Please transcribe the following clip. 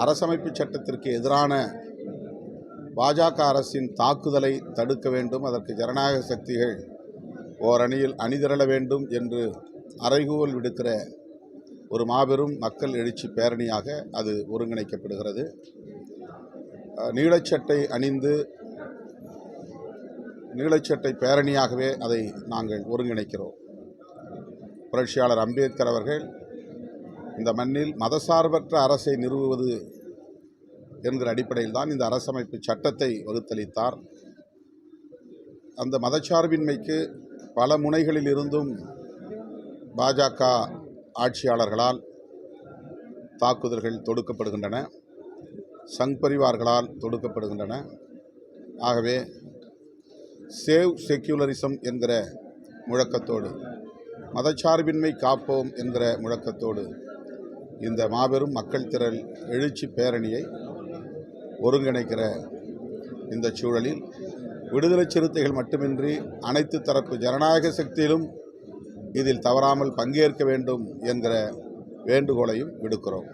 அரசமைப்பு சட்டத்திற்கு எதிரான பாஜக அரசின் தாக்குதலை தடுக்க வேண்டும், அதற்கு ஜனநாயக சக்திகள் ஓரணியில் அணிதிரள வேண்டும் என்று அறைகூவல் விடுக்கிற ஒரு மாபெரும் மக்கள் எழுச்சி பேரணியாக அது ஒருங்கிணைக்கப்படுகிறது. நீலச்சட்டை அணிந்து நீலச்சட்டை பேரணியாகவே அதை நாங்கள் ஒருங்கிணைக்கிறோம். புரட்சியாளர் அம்பேத்கர் அவர்கள் இந்த மண்ணில் மதசார்பற்ற அரசை நிறுவுவது என்கிற அடிப்படையில் தான் இந்த அரசமைப்பு சட்டத்தை வகுத்தளித்தார். அந்த மதச்சார்பின்மைக்கு பல முனைகளில் இருந்தும் பாஜக ஆட்சியாளர்களால் தாக்குதல்கள் தொடுக்கப்படுகின்றன, சங் பரிவார்களால் தொடுக்கப்படுகின்றன. ஆகவே சேவ் செக்யூலரிசம் என்கிற முழக்கத்தோடு, மதச்சார்பின்மை காப்போம் என்கிற முழக்கத்தோடு இந்த மாபெரும் மக்கள் திரள் எழுச்சி பேரணியை ஒருங்கிணைக்கிற இந்த சூழலில் விடுதலை சிறுத்தைகள் மட்டுமின்றி அனைத்து தரப்பு ஜனநாயக சக்தியிலும் இதில் தவறாமல் பங்கேற்க வேண்டும் என்கிற வேண்டுகோளையும் விடுக்கிறோம்.